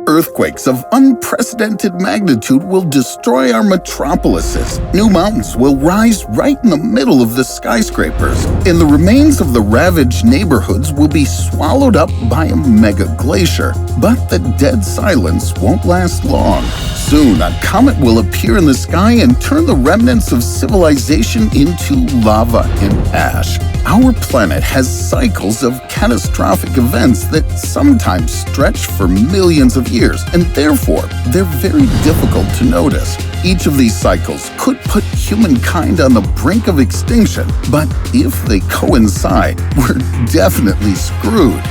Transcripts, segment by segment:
Earthquakes of unprecedented magnitude will destroy our metropolises. New mountains will rise right in the middle of the skyscrapers, and the remains of the ravaged neighborhoods will be swallowed up by a mega glacier. But the dead silence won't last long. Soon, a comet will appear in the sky and turn the remnants of civilization into lava and ash. Our planet has cycles of catastrophic events that sometimes stretch for millions of years, and therefore, they're very difficult to notice. Each of these cycles could put humankind on the brink of extinction, but if they coincide, we're definitely screwed.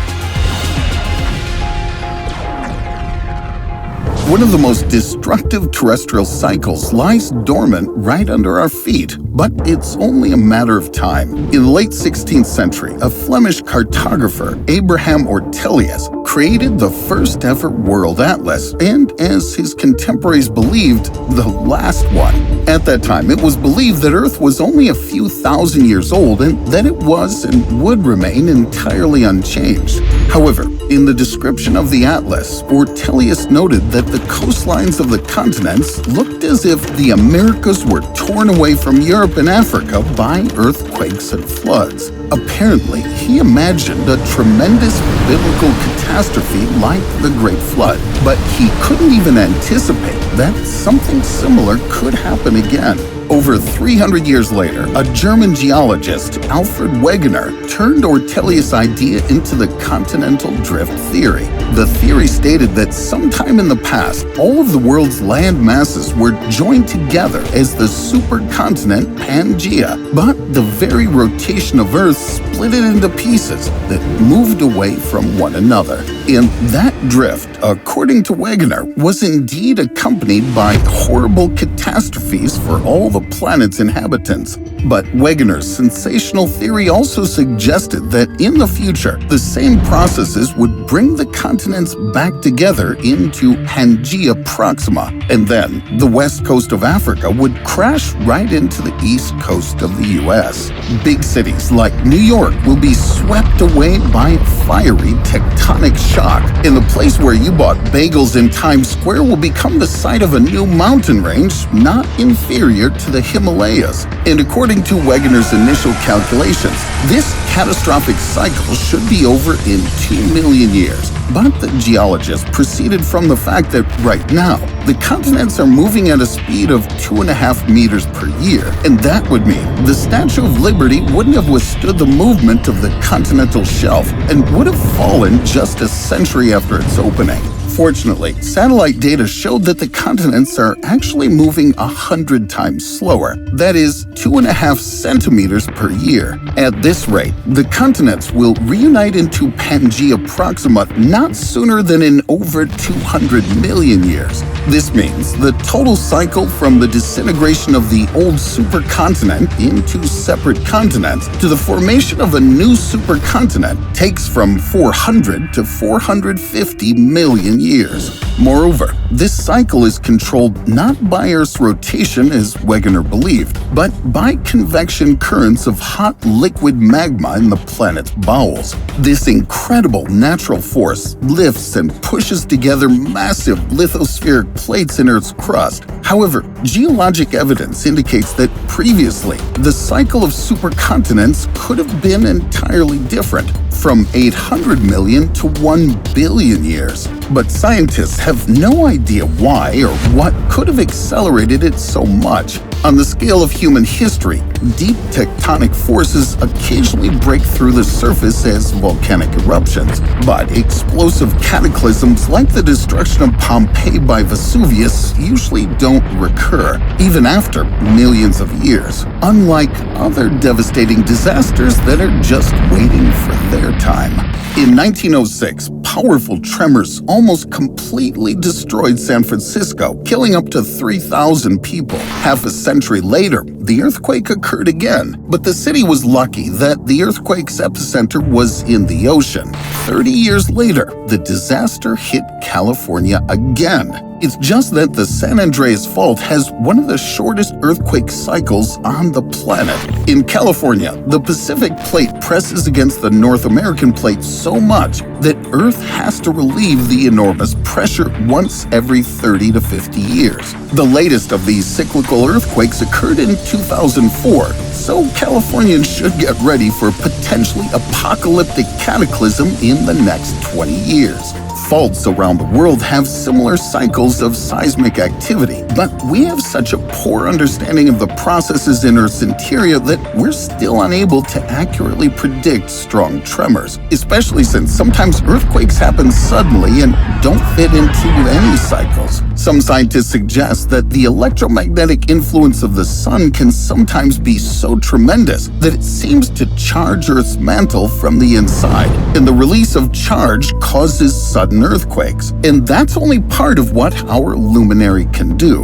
One of the most destructive terrestrial cycles lies dormant right under our feet, but it's only a matter of time. In the late 16th century, a Flemish cartographer, Abraham Ortelius, created the first ever world atlas, and as his contemporaries believed, the last one. At that time, it was believed that Earth was only a few thousand years old and that it was and would remain entirely unchanged. However, in the description of the atlas, Ortelius noted that the coastlines of the continents looked as if the Americas were torn away from Europe and Africa by earthquakes and floods. Apparently, he imagined a tremendous biblical catastrophe like the Great Flood, but he couldn't even anticipate that something similar could happen again. Over 300 years later, a German geologist, Alfred Wegener, turned Ortelius' idea into the continental drift theory. The theory stated that sometime in the past, all of the world's land masses were joined together as the supercontinent Pangaea, but the very rotation of Earth split it into pieces that moved away from one another. And that drift, according to Wegener, was indeed accompanied by horrible catastrophes for all the planet's inhabitants. But Wegener's sensational theory also suggested that in the future, the same processes would bring the continents back together into Pangaea Proxima, and then the west coast of Africa would crash right into the east coast of the US. Big cities like New York will be swept away by a fiery tectonic shock, and the place where you bought bagels in Times Square will become the site of a new mountain range not inferior to the Himalayas. And according to Wegener's initial calculations, this catastrophic cycle should be over in 2 million years. But the geologist proceeded from the fact that right now, the continents are moving at a speed of 2.5 meters per year, and that would mean the Statue of Liberty wouldn't have withstood the movement of the continental shelf and would have fallen just a century after its opening. Fortunately, satellite data showed that the continents are actually moving 100 times slower. That is 2.5 centimeters per year. At this rate, the continents will reunite into Pangaea Proxima not sooner than in over 200 million years. This means the total cycle from the disintegration of the old supercontinent into separate continents to the formation of a new supercontinent takes from 400 to 450 million years. Moreover, this cycle is controlled not by Earth's rotation as Wegener believed, but by convection currents of hot liquid magma in the planet's bowels. This incredible natural force lifts and pushes together massive lithospheric plates in Earth's crust. However, geologic evidence indicates that previously, the cycle of supercontinents could have been entirely different, from 800 million to 1 billion years. But scientists have no idea why or what could have accelerated it so much. On the scale of human history, deep tectonic forces occasionally break through the surface as volcanic eruptions, but explosive cataclysms like the destruction of Pompeii by Vesuvius usually don't recur, even after millions of years, unlike other devastating disasters that are just waiting for their time. In 1906, powerful tremors almost completely destroyed San Francisco, killing up to 3,000 people. Half a century later, the earthquake occurred again, but the city was lucky that the earthquake's epicenter was in the ocean. 30 years later, the disaster hit California again. It's just that the San Andreas Fault has one of the shortest earthquake cycles on the planet. In California, the Pacific Plate presses against the North American Plate so much that Earth has to relieve the enormous pressure once every 30 to 50 years. The latest of these cyclical earthquakes occurred in 2004, so Californians should get ready for a potentially apocalyptic cataclysm in the next 20 years. Faults around the world have similar cycles of seismic activity, but we have such a poor understanding of the processes in Earth's interior that we're still unable to accurately predict strong tremors, especially since sometimes earthquakes happen suddenly and don't fit into any cycles. Some scientists suggest that the electromagnetic influence of the sun can sometimes be so tremendous that it seems to charge Earth's mantle from the inside, and the release of charge causes sudden earthquakes, and that's only part of what our luminary can do.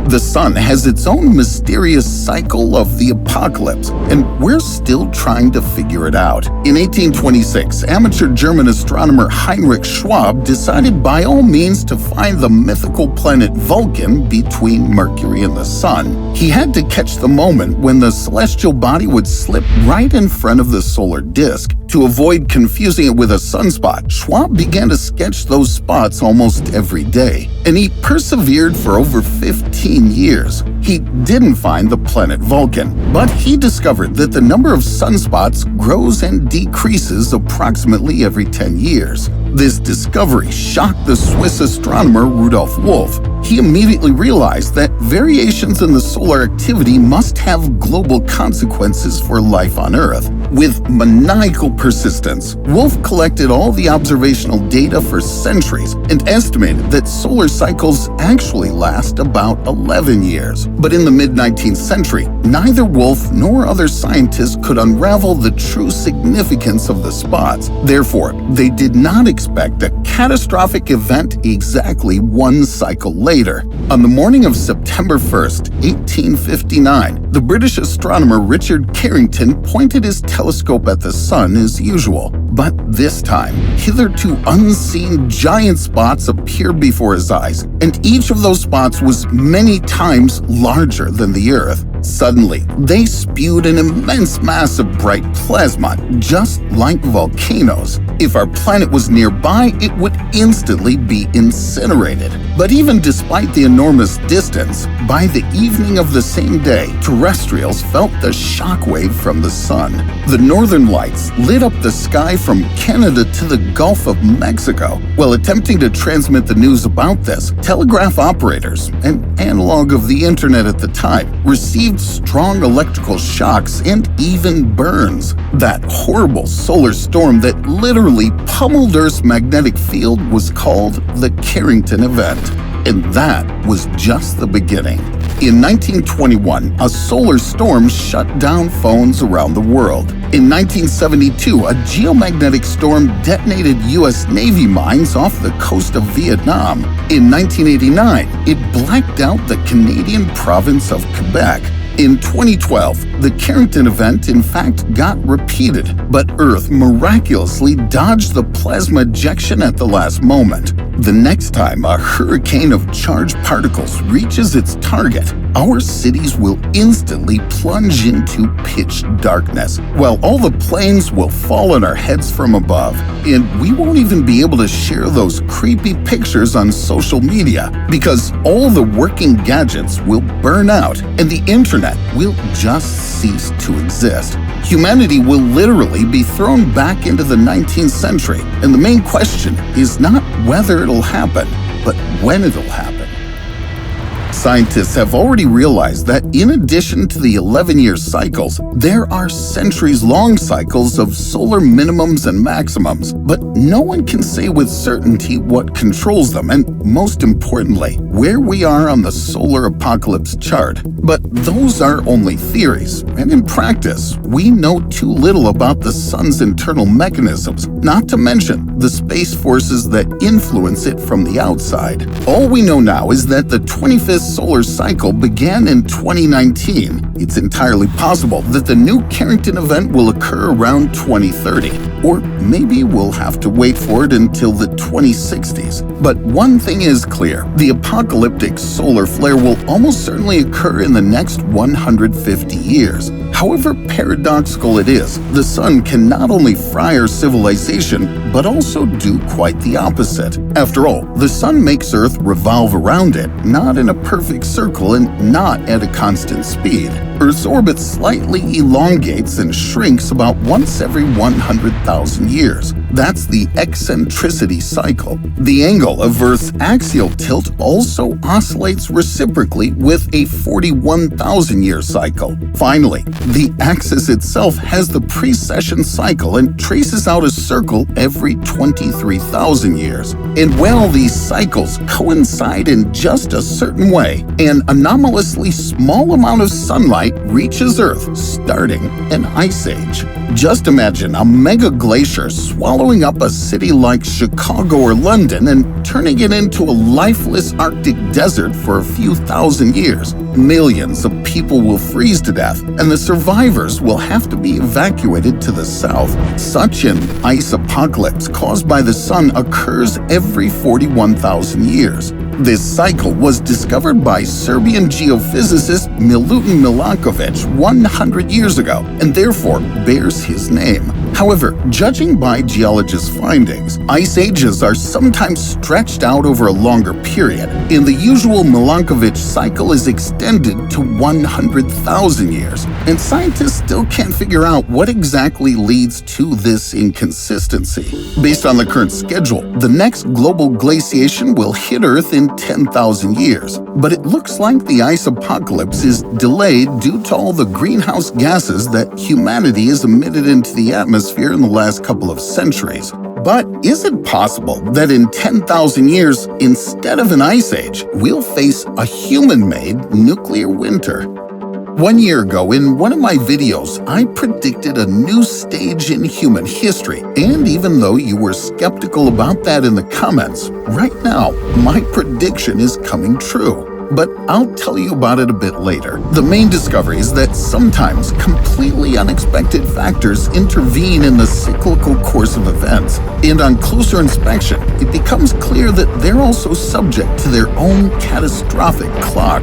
The sun has its own mysterious cycle of the apocalypse, and we're still trying to figure it out. In 1826, amateur German astronomer Heinrich Schwab decided by all means to find the mythical planet Vulcan between Mercury and the sun. He had to catch the moment when the celestial body would slip right in front of the solar disk. To avoid confusing it with a sunspot, Schwab began to sketch those spots almost every day, and he persevered for over 15 years. He didn't find the planet Vulcan, but he discovered that the number of sunspots grows and decreases approximately every 10 years. This discovery shocked the Swiss astronomer Rudolf Wolf. He immediately realized that variations in the solar activity must have global consequences for life on Earth. With maniacal persistence, Wolf collected all the observational data for centuries and estimated that solar cycles actually last about 11 years. But in the mid-19th century, neither Wolf nor other scientists could unravel the true significance of the spots. Therefore, they did not expect a catastrophic event exactly one cycle later. On the morning of September 1st, 1859, the British astronomer Richard Carrington pointed his telescope at the sun as usual. But this time, hitherto unseen giant spots appeared before his eyes, and each of those spots was many times larger than the Earth. Suddenly, they spewed an immense mass of bright plasma, just like volcanoes. If our planet was nearby, it would instantly be incinerated. But even despite the enormous distance, by the evening of the same day, terrestrials felt the shockwave from the sun. The northern lights lit up the sky from Canada to the Gulf of Mexico. While attempting to transmit the news about this, telegraph operators, an analog of the internet at the time, received strong electrical shocks and even burns. That horrible solar storm that literally pummeled Earth's magnetic field was called the Carrington event. And that was just the beginning. In 1921, a solar storm shut down phones around the world. In 1972, a geomagnetic storm detonated U.S. Navy mines off the coast of Vietnam. In 1989, it blacked out the Canadian province of Quebec. In 2012, the Carrington event in fact got repeated, but Earth miraculously dodged the plasma ejection at the last moment. The next time a hurricane of charged particles reaches its target, our cities will instantly plunge into pitch darkness, while all the planes will fall on our heads from above. And we won't even be able to share those creepy pictures on social media, because all the working gadgets will burn out and the internet will just cease to exist. Humanity will literally be thrown back into the 19th century, and the main question is not whether it'll happen, but when it'll happen. Scientists have already realized that in addition to the 11-year cycles, there are centuries-long cycles of solar minimums and maximums, but no one can say with certainty what controls them and, most importantly, where we are on the solar apocalypse chart. But those are only theories, and in practice, we know too little about the sun's internal mechanisms, not to mention the space forces that influence it from the outside. All we know now is that the 25th previous solar cycle began in 2019, it's entirely possible that the new Carrington event will occur around 2030. Or maybe we'll have to wait for it until the 2060s. But one thing is clear, the apocalyptic solar flare will almost certainly occur in the next 150 years. However paradoxical it is, the sun can not only fry our civilization, but also do quite the opposite. After all, the sun makes Earth revolve around it, not in a perfect circle and not at a constant speed. Earth's orbit slightly elongates and shrinks about once every 100,000 years. That's the eccentricity cycle. The angle of Earth's axial tilt also oscillates reciprocally with a 41,000-year cycle. Finally, the axis itself has the precession cycle and traces out a circle every 23,000 years. And while these cycles coincide in just a certain way, an anomalously small amount of sunlight reaches Earth, starting an ice age. Just imagine a mega glacier swallowing up a city like Chicago or London and turning it into a lifeless Arctic desert for a few thousand years. Millions of people will freeze to death, and the survivors will have to be evacuated to the south. Such an ice apocalypse caused by the sun occurs every 41,000 years. This cycle was discovered by Serbian geophysicist Milutin Milankovic 100 years ago, and therefore bears his name. However, judging by geologists' findings, ice ages are sometimes stretched out over a longer period, and the usual Milankovic cycle is extended to 100,000 years, and scientists still can't figure out what exactly leads to this inconsistency. Based on the current schedule, the next global glaciation will hit Earth in 10,000 years, but it looks like the ice apocalypse is delayed due to all the greenhouse gases that humanity has emitted into the atmosphere in the last couple of centuries. But is it possible that in 10,000 years, instead of an ice age, we'll face a human-made nuclear winter? 1 year ago, in one of my videos, I predicted a new stage in human history, and even though you were skeptical about that in the comments, right now, my prediction is coming true. But I'll tell you about it a bit later. The main discovery is that sometimes completely unexpected factors intervene in the cyclical course of events, and on closer inspection, it becomes clear that they're also subject to their own catastrophic clock.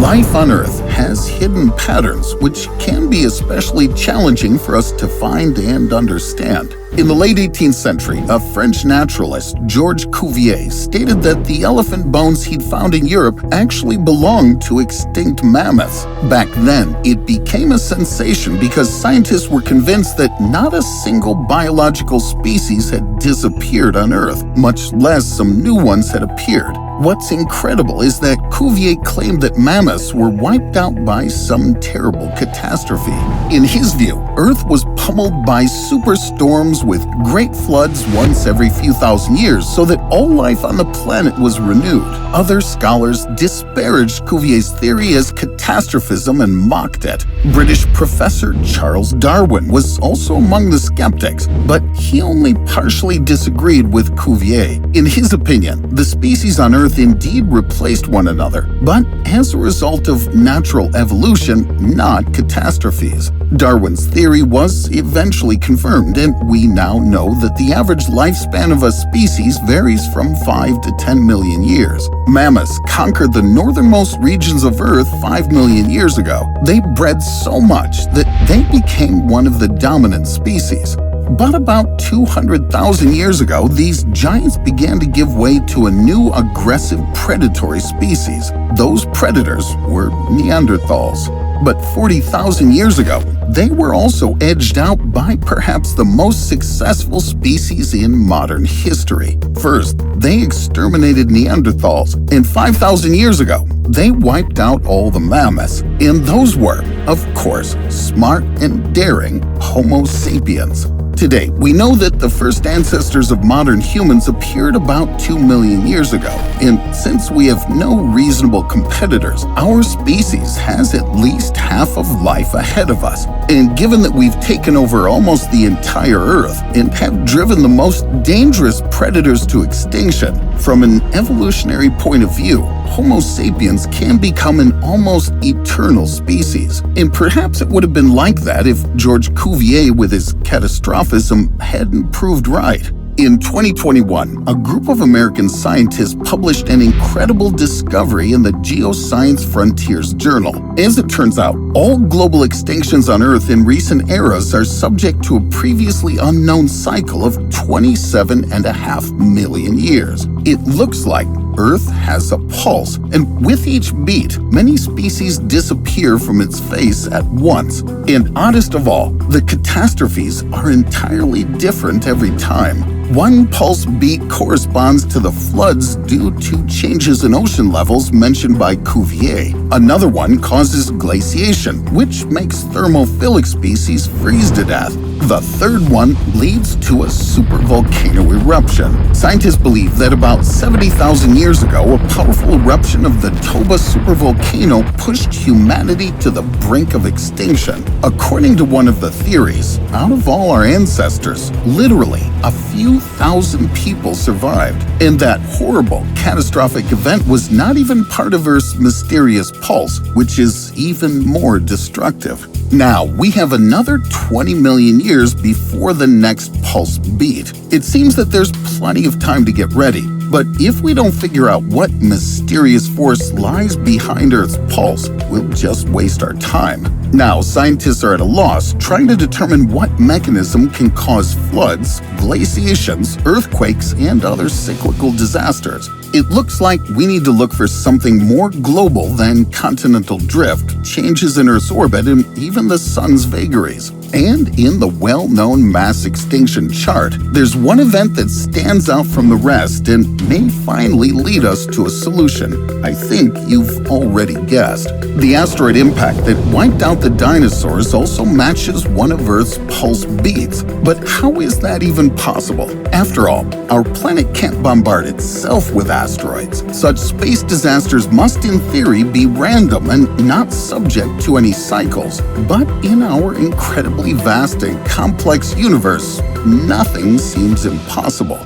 Life on Earth has hidden patterns which can be especially challenging for us to find and understand. In the late 18th century, a French naturalist, Georges Cuvier, stated that the elephant bones he'd found in Europe actually belonged to extinct mammoths. Back then, it became a sensation because scientists were convinced that not a single biological species had disappeared on Earth, much less some new ones had appeared. What's incredible is that Cuvier claimed that mammoths were wiped out by some terrible catastrophe. In his view, Earth was pummeled by superstorms with great floods once every few thousand years so that all life on the planet was renewed. Other scholars disparaged Cuvier's theory as catastrophism and mocked it. British professor Charles Darwin was also among the skeptics, but he only partially disagreed with Cuvier. In his opinion, the species on Earth indeed replaced one another, but as a result of natural evolution, not catastrophes. Darwin's theory was eventually confirmed, and we now know that the average lifespan of a species varies from 5 to 10 million years. Mammoths conquered the northernmost regions of Earth 5 million years ago. They bred so much that they became one of the dominant species. But about 200,000 years ago, these giants began to give way to a new aggressive predatory species. Those predators were Neanderthals. But 40,000 years ago, they were also edged out by perhaps the most successful species in modern history. First, they exterminated Neanderthals, and 5,000 years ago, they wiped out all the mammoths. And those were, of course, smart and daring Homo sapiens. Today, we know that the first ancestors of modern humans appeared about 2 million years ago, and since we have no reasonable competitors, our species has at least half of life ahead of us. And given that we've taken over almost the entire Earth and have driven the most dangerous predators to extinction, from an evolutionary point of view, Homo sapiens can become an almost eternal species. And perhaps it would have been like that if George Cuvier with his catastrophism hadn't proved right. In 2021, a group of American scientists published an incredible discovery in the Geoscience Frontiers journal. As it turns out, all global extinctions on Earth in recent eras are subject to a previously unknown cycle of 27.5 million years. It looks like Earth has a pulse, and with each beat, many species disappear from its face at once. And oddest of all, the catastrophes are entirely different every time. One pulse beat corresponds to the floods due to changes in ocean levels mentioned by Cuvier. Another one causes glaciation, which makes thermophilic species freeze to death. The third one leads to a supervolcano eruption. Scientists believe that about 70,000 years ago, a powerful eruption of the Toba supervolcano pushed humanity to the brink of extinction. According to one of the theories, out of all our ancestors, literally a few thousand people survived, and that horrible, catastrophic event was not even part of Earth's mysterious pulse, which is even more destructive. Now, we have another 20 million years before the next pulse beat. It seems that there's plenty of time to get ready, but if we don't figure out what mysterious force lies behind Earth's pulse, we'll just waste our time. Now, scientists are at a loss trying to determine what mechanism can cause floods, glaciations, earthquakes, and other cyclical disasters. It looks like we need to look for something more global than continental drift, changes in Earth's orbit, and even the sun's vagaries. And in the well-known mass extinction chart, there's one event that stands out from the rest and may finally lead us to a solution. I think you've already guessed. The asteroid impact that wiped out the dinosaurs also matches one of Earth's pulse beats. But how is that even possible? After all, our planet can't bombard itself with asteroids. Such space disasters must in theory be random and not subject to any cycles. But in our incredibly vast and complex universe, nothing seems impossible.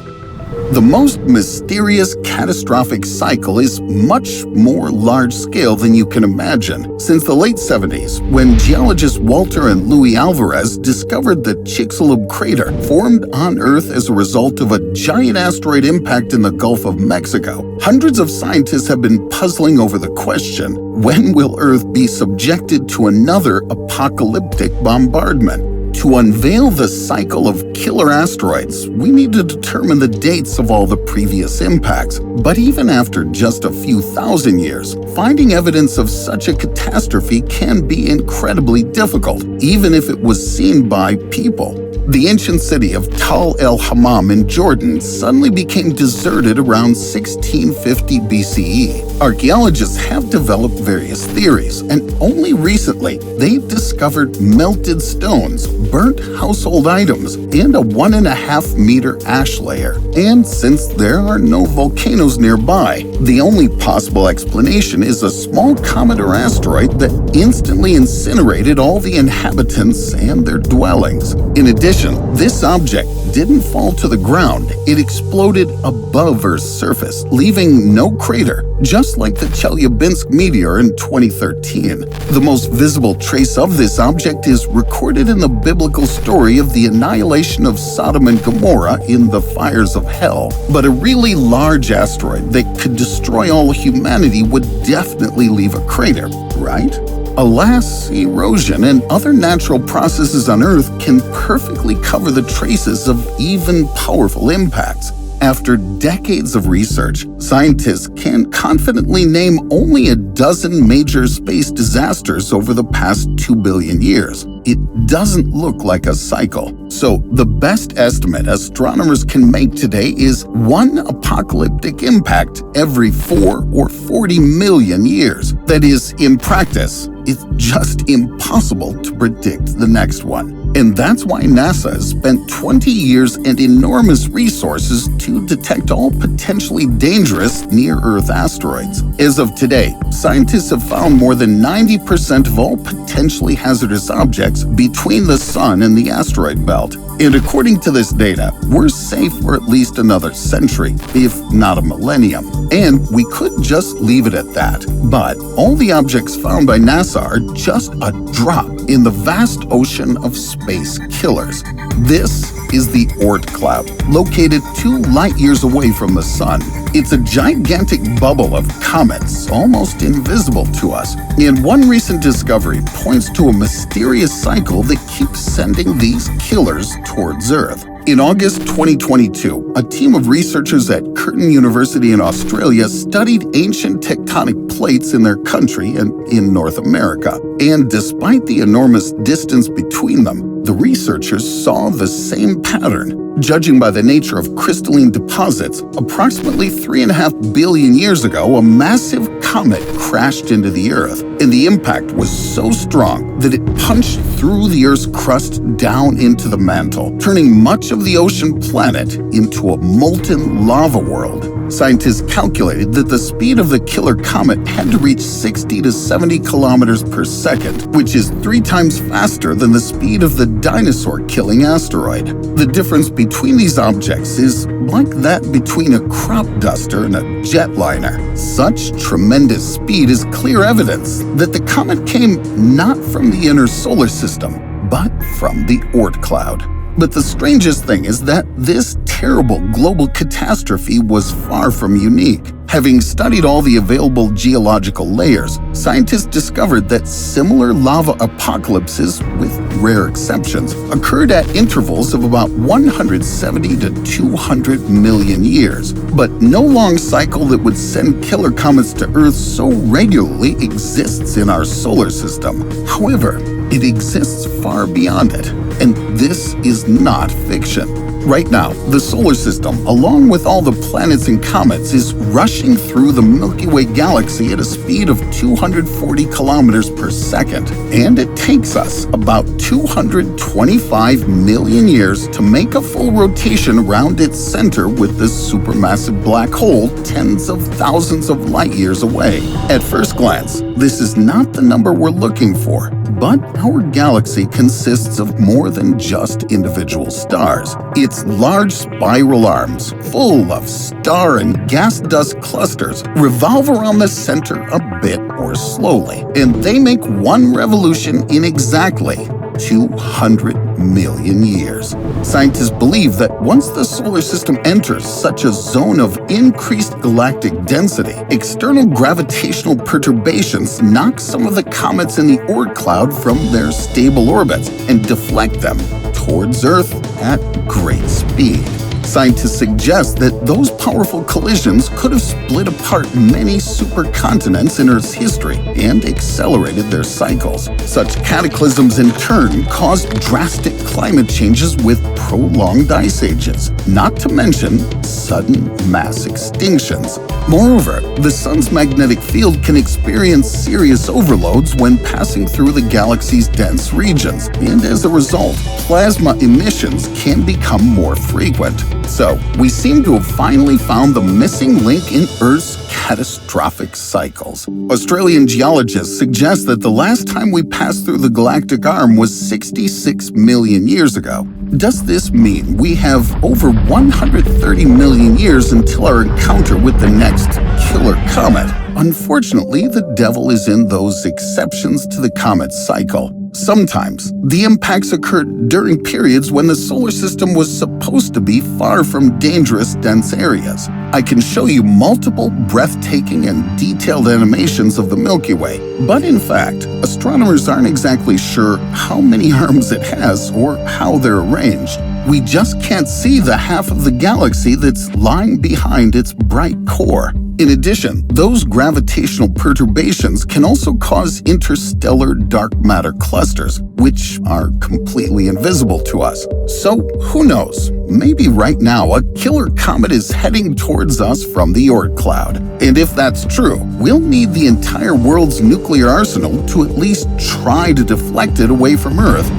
The most mysterious catastrophic cycle is much more large-scale than you can imagine. Since the late 70s, when geologists Walter and Louis Alvarez discovered the Chicxulub crater formed on Earth as a result of a giant asteroid impact in the Gulf of Mexico, hundreds of scientists have been puzzling over the question, when will Earth be subjected to another apocalyptic bombardment? To unveil the cycle of killer asteroids, we need to determine the dates of all the previous impacts. But even after just a few thousand years, finding evidence of such a catastrophe can be incredibly difficult, even if it was seen by people. The ancient city of Tal el-Hammam in Jordan suddenly became deserted around 1650 BCE. Archaeologists have developed various theories, and only recently they've discovered melted stones, burnt household items, and a 1.5-meter ash layer. And since there are no volcanoes nearby, the only possible explanation is a small comet or asteroid that instantly incinerated all the inhabitants and their dwellings. In addition, this object didn't fall to the ground. It exploded above Earth's surface, leaving no crater, just like the Chelyabinsk meteor in 2013. The most visible trace of this object is recorded in the biblical story of the annihilation of Sodom and Gomorrah in the fires of hell. But a really large asteroid that could destroy all humanity would definitely leave a crater, right? Alas, erosion and other natural processes on Earth can perfectly cover the traces of even powerful impacts. After decades of research, scientists can confidently name only a dozen major space disasters over the past 2 billion years. It doesn't look like a cycle. So the best estimate astronomers can make today is one apocalyptic impact every 4 or 40 million years. That is, in practice, it's just impossible to predict the next one. And that's why NASA has spent 20 years and enormous resources to detect all potentially dangerous near-Earth asteroids. As of today, scientists have found more than 90% of all potentially hazardous objects between the Sun and the asteroid belt. And according to this data, we're safe for at least another century, if not a millennium. And we could just leave it at that. But all the objects found by NASA are just a drop in the vast ocean of space killers. This is the Oort cloud, located 2 light-years away from the Sun. It's a gigantic bubble of comets, almost invisible to us. And one recent discovery points to a mysterious cycle that keeps sending these killers towards Earth. In August 2022, a team of researchers at Curtin University in Australia studied ancient tectonic plates in their country and in North America. And despite the enormous distance between them, the researchers saw the same pattern. Judging by the nature of crystalline deposits, approximately 3.5 billion years ago, a massive comet crashed into the Earth, and the impact was so strong that it punched through the Earth's crust down into the mantle, turning much of the ocean planet into a molten lava world. Scientists calculated that the speed of the killer comet had to reach 60 to 70 kilometers per second, which is 3 times faster than the speed of the dinosaur-killing asteroid. The difference between these objects is like that between a crop duster and a jetliner. Such tremendous speed is clear evidence that the comet came not from the inner solar system, but from the Oort cloud. But the strangest thing is that this terrible global catastrophe was far from unique. Having studied all the available geological layers, scientists discovered that similar lava apocalypses, with rare exceptions, occurred at intervals of about 170 to 200 million years. But no long cycle that would send killer comets to Earth so regularly exists in our solar system. However, it exists far beyond it, and this is not fiction. Right now, the solar system, along with all the planets and comets, is rushing through the Milky Way galaxy at a speed of 240 kilometers per second. And it takes us about 225 million years to make a full rotation around its center, with this supermassive black hole tens of thousands of light years away. At first glance, this is not the number we're looking for. But our galaxy consists of more than just individual stars. Its large spiral arms, full of star and gas dust clusters, revolve around the center a bit more slowly, and they make one revolution in exactly 200 million years. Scientists believe that once the solar system enters such a zone of increased galactic density, external gravitational perturbations knock some of the comets in the Oort cloud from their stable orbits and deflect them towards Earth at great speed. Scientists suggest that those powerful collisions could have split apart many supercontinents in Earth's history and accelerated their cycles. Such cataclysms in turn caused drastic climate changes with prolonged ice ages, not to mention sudden mass extinctions. Moreover, the Sun's magnetic field can experience serious overloads when passing through the galaxy's dense regions, and as a result, plasma emissions can become more frequent. So, we seem to have finally found the missing link in Earth's catastrophic cycles. Australian geologists suggest that the last time we passed through the galactic arm was 66 million years ago. Does this mean we have over 130 million years until our encounter with the next killer comet? Unfortunately, the devil is in those exceptions to the comet cycle. Sometimes, the impacts occurred during periods when the solar system was supposed to be far from dangerous, dense areas. I can show you multiple breathtaking and detailed animations of the Milky Way, but in fact, astronomers aren't exactly sure how many arms it has or how they're arranged. We just can't see the half of the galaxy that's lying behind its bright core. In addition, those gravitational perturbations can also cause interstellar dark matter clusters, which are completely invisible to us. So, who knows? Maybe right now a killer comet is heading towards us from the Oort cloud. And if that's true, we'll need the entire world's nuclear arsenal to at least try to deflect it away from Earth,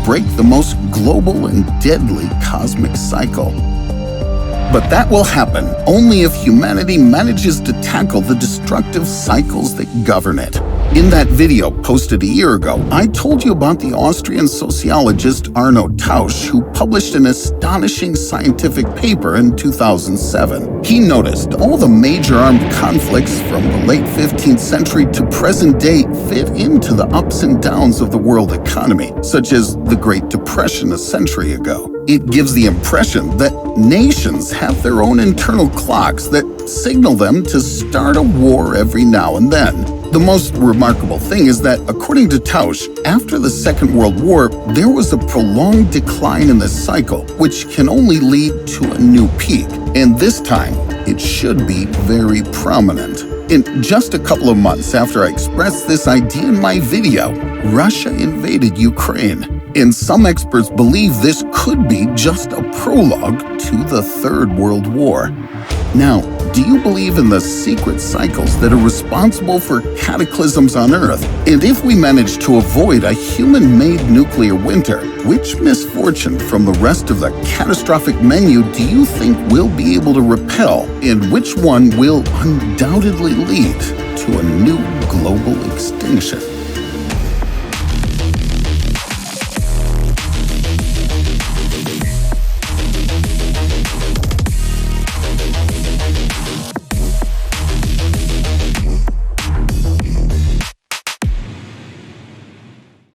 break the most global and deadly cosmic cycle. But that will happen only if humanity manages to tackle the destructive cycles that govern it. In that video posted a year ago, I told you about the Austrian sociologist Arno Tausch, who published an astonishing scientific paper in 2007. He noticed all the major armed conflicts from the late 15th century to present day fit into the ups and downs of the world economy, such as the Great Depression a century ago. It gives the impression that nations have their own internal clocks that signal them to start a war every now and then. The most remarkable thing is that, according to Tausch, after the Second World War, there was a prolonged decline in this cycle, which can only lead to a new peak. And this time, it should be very prominent. In just a couple of months after I expressed this idea in my video, Russia invaded Ukraine. And some experts believe this could be just a prologue to the Third World War. Now, do you believe in the secret cycles that are responsible for cataclysms on Earth? And if we manage to avoid a human-made nuclear winter, which misfortune from the rest of the catastrophic menu do you think we'll be able to repel? And which one will undoubtedly lead to a new global extinction?